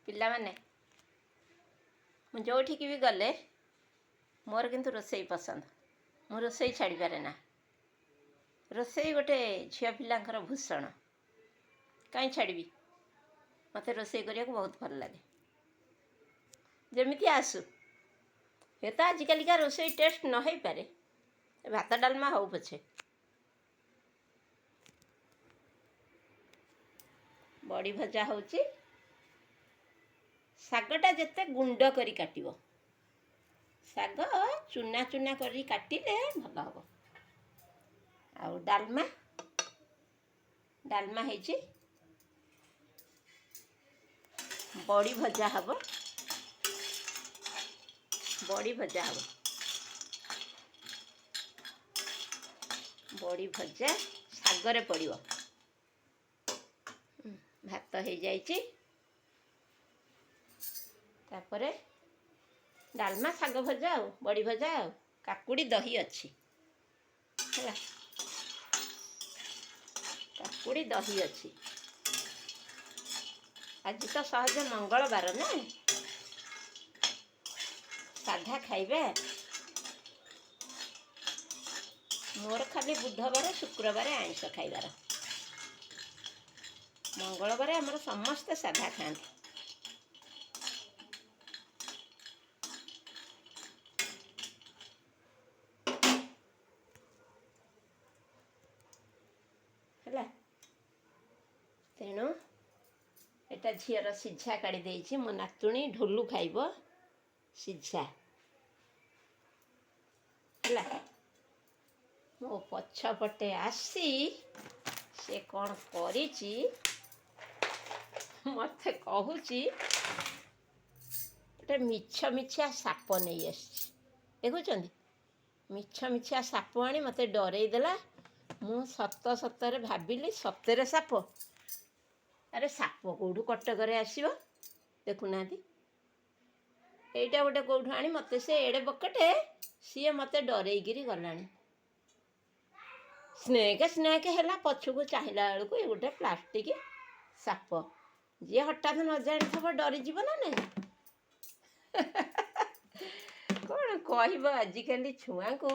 ପିଲାମାନେ ମୁଁ ଯେଉଁଠିକି ବି ଗଲେ ମୋର କିନ୍ତୁ ରୋଷେଇ ପସନ୍ଦ। ମୁଁ ରୋଷେଇ ଛାଡ଼ିପାରେ ନା। ରୋଷେଇ ଗୋଟେ ଝିଅ ପିଲାଙ୍କର ଭୂଷଣ। କାହିଁ ଛାଡ଼ିବି? ମୋତେ ରୋଷେଇ କରିବାକୁ ବହୁତ ଭଲ ଲାଗେ। ଯେମିତି ଆସୁ, ଏ ତ ଆଜିକାଲିକା ରୋଷେଇ ଟେଷ୍ଟ ନ ହେଇପାରେ, ଭାତ ଡାଲମା ହଉ ପଛେ। ବଡ଼ି ଭଜା ହେଉଛି। ଶାଗଟା ଯେତେ ଗୁଣ୍ଡ କରି କାଟିବ, ଶାଗ ଚୁନା ଚୁନା କରି କାଟିଲେ ଭଲ ହେବ। ଆଉ ଡାଲମା ହେଇଛି। ବଡ଼ି ଭଜା ହେବ। ବଡ଼ି ଭଜା ଶାଗରେ ପଡ଼ିବ। ଭାତ ହେଇଯାଇଛି। ତାପରେ ଡାଲମା, ଶାଗ ଭଜା ଆଉ ବଡ଼ି ଭଜା ଆଉ କାକୁଡ଼ି ଦହି ଅଛି ହେଲା। କାକୁଡ଼ି ଦହି ଅଛି। ଆଜି ତ ସହଜ ମଙ୍ଗଳବାର ନା, ସାଧା ଖାଇବା। ମୋର ଖାଲି ବୁଧବାର ଶୁକ୍ରବାର ଆଇଁଷ ଖାଇବାର। ମଙ୍ଗଳବାର ଆମର ସମସ୍ତେ ସାଧା ଖାଆନ୍ତି। ହେଲା, ତେଣୁ ଏଟା ଝିଅର ସିଝା କାଢ଼ି ଦେଇଛି। ମୋ ନାତୁଣୀ ଢୋଲୁ ଖାଇବ ସିଝା ହେଲା। ମୋ ପଛପଟେ ଆସି ସେ କ'ଣ କରିଛି ମୋତେ କହୁଛି, ଗୋଟେ ମିଛିଆ ସାପ ନେଇ ଆସିଛି। ଦେଖୁଛନ୍ତି, ମିଛିଆ ସାପ ଆଣି ମୋତେ ଡରେଇ ଦେଲା। ମୁଁ ସତରେ ଭାବିଲି ସତରେ ସାପ। ଆରେ ସାପ କେଉଁଠୁ କଟକରେ ଆସିବ? ଦେଖୁନାହାନ୍ତି, ଏଇଟା ଗୋଟେ କେଉଁଠୁ ଆଣି ମୋତେ ସେ ଏଡ଼େ ବକେଟେ ସିଏ ମୋତେ ଡରେଇକିରି ଗଲାଣି। ସ୍ନେକ୍ ହେଲା, ପଛକୁ ଚାହିଁଲା ବେଳକୁ ଏ ଗୋଟେ ପ୍ଲାଷ୍ଟିକ ସାପ। ଯିଏ ହଠାତ୍ ନ ଜାଣିଥିବ ଡରିଯିବ ନା ନାହିଁ। କ'ଣ କହିବ ଆଜିକାଲି ଛୁଆଙ୍କୁ।